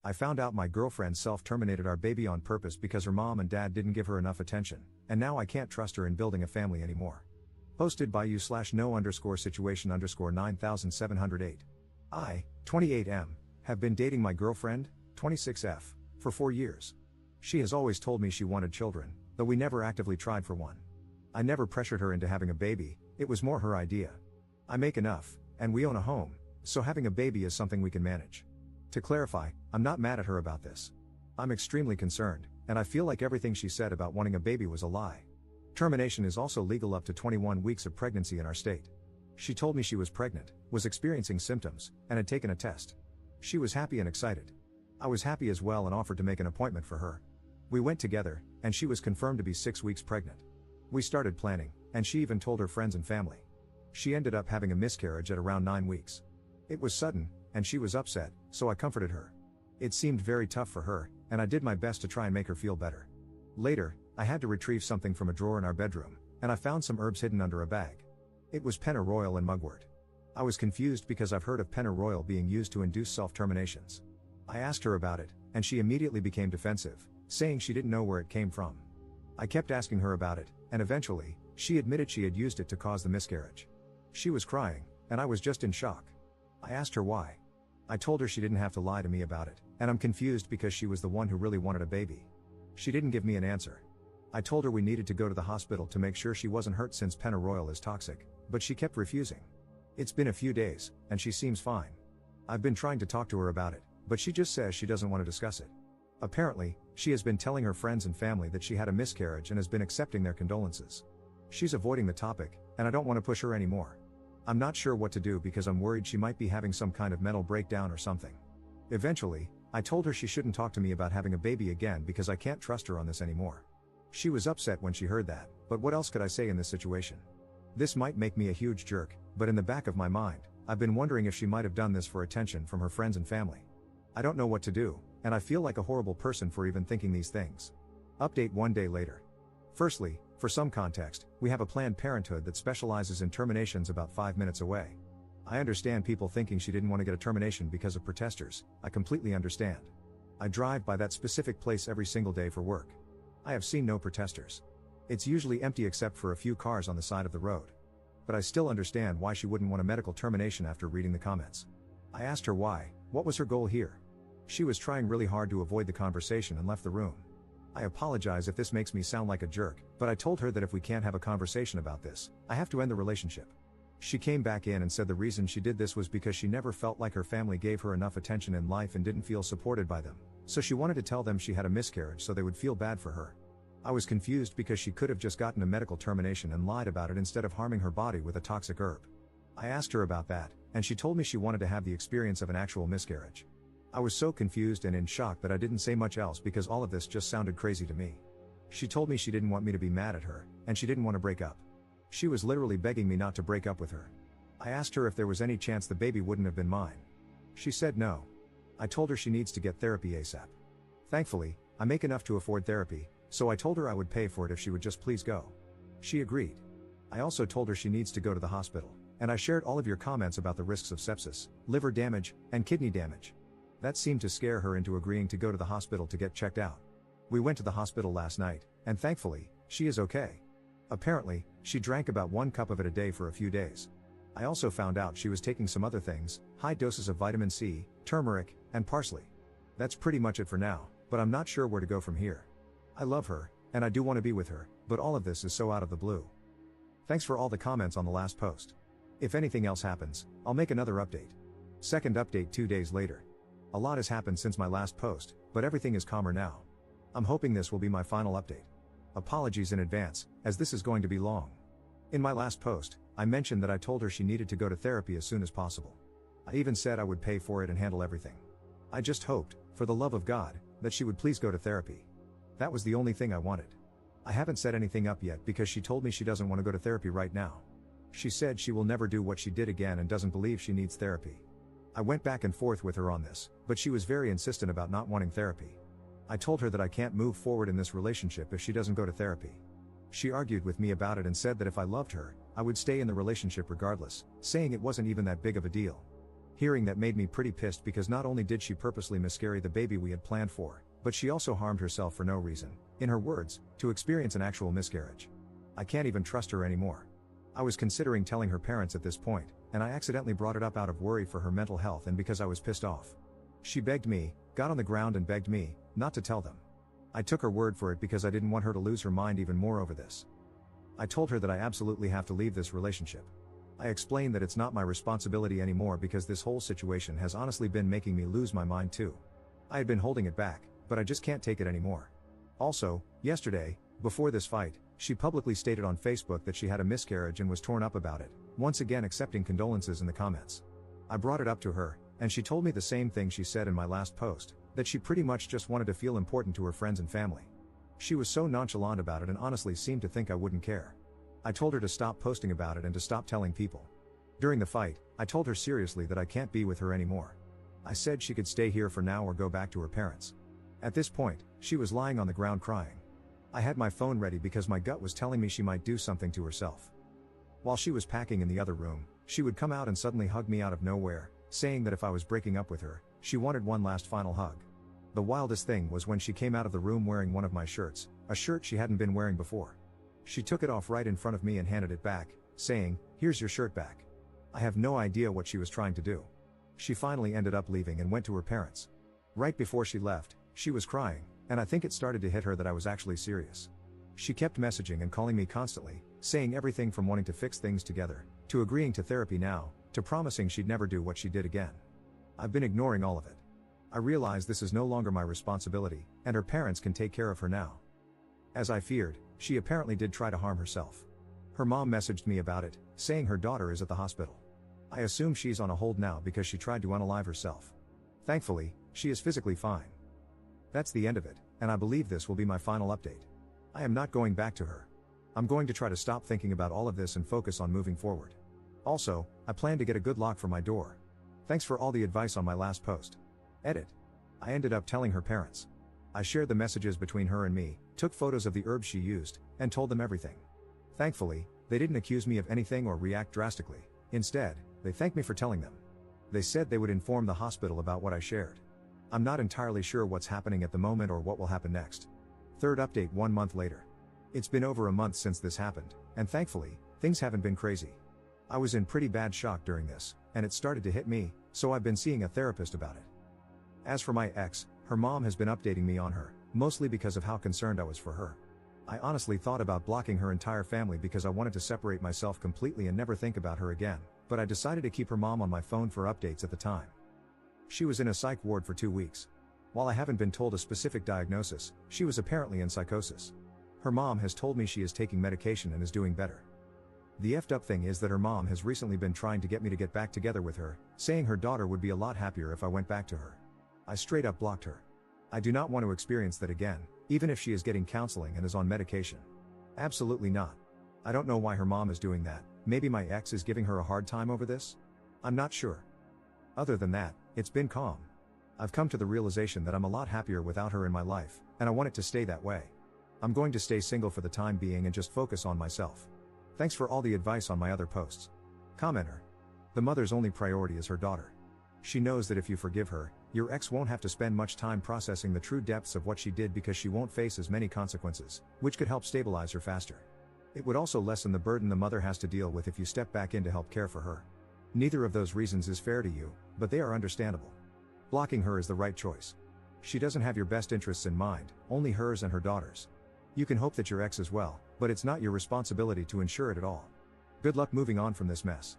I found out my girlfriend self-terminated our baby on purpose because her mom and dad didn't give her enough attention, and now I can't trust her in building a family anymore. Posted by you/no_situation_9708. I, 28M, have been dating my girlfriend, 26F, for 4 years. She has always told me she wanted children, though we never actively tried for one. I never pressured her into having a baby, it was more her idea. I make enough, and we own a home, so having a baby is something we can manage. To clarify, I'm not mad at her about this. I'm extremely concerned, and I feel like everything she said about wanting a baby was a lie. Termination is also legal up to 21 weeks of pregnancy in our state. She told me she was pregnant, was experiencing symptoms, and had taken a test. She was happy and excited. I was happy as well and offered to make an appointment for her. We went together, and she was confirmed to be 6 weeks pregnant. We started planning, and she even told her friends and family. She ended up having a miscarriage at around 9 weeks. It was sudden, and she was upset, so I comforted her. It seemed very tough for her, and I did my best to try and make her feel better. Later, I had to retrieve something from a drawer in our bedroom, and I found some herbs hidden under a bag. It was pennyroyal and mugwort. I was confused because I've heard of pennyroyal being used to induce self-terminations. I asked her about it, and she immediately became defensive, saying she didn't know where it came from. I kept asking her about it, and eventually, she admitted she had used it to cause the miscarriage. She was crying, and I was just in shock. I asked her why. I told her she didn't have to lie to me about it, and I'm confused because she was the one who really wanted a baby. She didn't give me an answer. I told her we needed to go to the hospital to make sure she wasn't hurt since pennyroyal is toxic, but she kept refusing. It's been a few days, and she seems fine. I've been trying to talk to her about it, but she just says she doesn't want to discuss it. Apparently, she has been telling her friends and family that she had a miscarriage and has been accepting their condolences. She's avoiding the topic, and I don't want to push her anymore. I'm not sure what to do because I'm worried she might be having some kind of mental breakdown or something. Eventually, I told her she shouldn't talk to me about having a baby again because I can't trust her on this anymore. She was upset when she heard that, but what else could I say in this situation? This might make me a huge jerk, but in the back of my mind, I've been wondering if she might have done this for attention from her friends and family. I don't know what to do, and I feel like a horrible person for even thinking these things. Update 1 day later. Firstly, for some context, we have a Planned Parenthood that specializes in terminations about 5 minutes away. I understand people thinking she didn't want to get a termination because of protesters. I completely understand. I drive by that specific place every single day for work. I have seen no protesters. It's usually empty except for a few cars on the side of the road. But I still understand why she wouldn't want a medical termination after reading the comments. I asked her why, what was her goal here? She was trying really hard to avoid the conversation and left the room. I apologize if this makes me sound like a jerk, but I told her that if we can't have a conversation about this, I have to end the relationship. She came back in and said the reason she did this was because she never felt like her family gave her enough attention in life and didn't feel supported by them, so she wanted to tell them she had a miscarriage so they would feel bad for her. I was confused because she could have just gotten a medical termination and lied about it instead of harming her body with a toxic herb. I asked her about that, and she told me she wanted to have the experience of an actual miscarriage. I was so confused and in shock that I didn't say much else because all of this just sounded crazy to me. She told me she didn't want me to be mad at her, and she didn't want to break up. She was literally begging me not to break up with her. I asked her if there was any chance the baby wouldn't have been mine. She said no. I told her she needs to get therapy ASAP. Thankfully, I make enough to afford therapy, so I told her I would pay for it if she would just please go. She agreed. I also told her she needs to go to the hospital, and I shared all of your comments about the risks of sepsis, liver damage, and kidney damage. That seemed to scare her into agreeing to go to the hospital to get checked out. We went to the hospital last night, and thankfully, she is okay. Apparently, she drank about 1 cup of it a day for a few days. I also found out she was taking some other things, high doses of vitamin C, turmeric, and parsley. That's pretty much it for now, but I'm not sure where to go from here. I love her, and I do want to be with her, but all of this is so out of the blue. Thanks for all the comments on the last post. If anything else happens, I'll make another update. Second update 2 days later. A lot has happened since my last post, but everything is calmer now. I'm hoping this will be my final update. Apologies in advance, as this is going to be long. In my last post, I mentioned that I told her she needed to go to therapy as soon as possible. I even said I would pay for it and handle everything. I just hoped, for the love of God, that she would please go to therapy. That was the only thing I wanted. I haven't set anything up yet because she told me she doesn't want to go to therapy right now. She said she will never do what she did again and doesn't believe she needs therapy. I went back and forth with her on this, but she was very insistent about not wanting therapy. I told her that I can't move forward in this relationship if she doesn't go to therapy. She argued with me about it and said that if I loved her, I would stay in the relationship regardless, saying it wasn't even that big of a deal. Hearing that made me pretty pissed because not only did she purposely miscarry the baby we had planned for, but she also harmed herself for no reason, in her words, to experience an actual miscarriage. I can't even trust her anymore. I was considering telling her parents at this point, and I accidentally brought it up out of worry for her mental health and because I was pissed off. She begged me, got on the ground and begged me, not to tell them. I took her word for it because I didn't want her to lose her mind even more over this. I told her that I absolutely have to leave this relationship. I explained that it's not my responsibility anymore because this whole situation has honestly been making me lose my mind too. I had been holding it back, but I just can't take it anymore. Also, yesterday, before this fight, she publicly stated on Facebook that she had a miscarriage and was torn up about it, once again accepting condolences in the comments. I brought it up to her, and she told me the same thing she said in my last post, that she pretty much just wanted to feel important to her friends and family. She was so nonchalant about it and honestly seemed to think I wouldn't care. I told her to stop posting about it and to stop telling people. During the fight, I told her seriously that I can't be with her anymore. I said she could stay here for now or go back to her parents. At this point, she was lying on the ground crying. I had my phone ready because my gut was telling me she might do something to herself. While she was packing in the other room, she would come out and suddenly hug me out of nowhere, saying that if I was breaking up with her, she wanted one last final hug. The wildest thing was when she came out of the room wearing one of my shirts, a shirt she hadn't been wearing before. She took it off right in front of me and handed it back, saying, "Here's your shirt back." I have no idea what she was trying to do. She finally ended up leaving and went to her parents. Right before she left, she was crying, and I think it started to hit her that I was actually serious. She kept messaging and calling me constantly, saying everything from wanting to fix things together, to agreeing to therapy now, to promising she'd never do what she did again. I've been ignoring all of it. I realize this is no longer my responsibility, and her parents can take care of her now. As I feared, she apparently did try to harm herself. Her mom messaged me about it, saying her daughter is at the hospital. I assume she's on a hold now because she tried to unalive herself. Thankfully, she is physically fine. That's the end of it, and I believe this will be my final update. I am not going back to her. I'm going to try to stop thinking about all of this and focus on moving forward. Also, I plan to get a good lock for my door. Thanks for all the advice on my last post. Edit. I ended up telling her parents. I shared the messages between her and me, took photos of the herbs she used, and told them everything. Thankfully, they didn't accuse me of anything or react drastically. Instead, they thanked me for telling them. They said they would inform the hospital about what I shared. I'm not entirely sure what's happening at the moment or what will happen next. Third update 1 month later. It's been over a month since this happened, and thankfully, things haven't been crazy. I was in pretty bad shock during this, and it started to hit me, so I've been seeing a therapist about it. As for my ex, her mom has been updating me on her, mostly because of how concerned I was for her. I honestly thought about blocking her entire family because I wanted to separate myself completely and never think about her again, but I decided to keep her mom on my phone for updates at the time. She was in a psych ward for 2 weeks. While I haven't been told a specific diagnosis, she was apparently in psychosis. Her mom has told me she is taking medication and is doing better. The effed up thing is that her mom has recently been trying to get me to get back together with her, saying her daughter would be a lot happier if I went back to her. I straight up blocked her. I do not want to experience that again, even if she is getting counseling and is on medication. Absolutely not. I don't know why her mom is doing that. Maybe my ex is giving her a hard time over this? I'm not sure. Other than that, it's been calm. I've come to the realization that I'm a lot happier without her in my life, and I want it to stay that way. I'm going to stay single for the time being and just focus on myself. Thanks for all the advice on my other posts. Commenter. The mother's only priority is her daughter. She knows that if you forgive her, your ex won't have to spend much time processing the true depths of what she did because she won't face as many consequences, which could help stabilize her faster. It would also lessen the burden the mother has to deal with if you step back in to help care for her. Neither of those reasons is fair to you, but they are understandable. Blocking her is the right choice. She doesn't have your best interests in mind, only hers and her daughter's. You can hope that your ex is well, but it's not your responsibility to ensure it at all. Good luck moving on from this mess.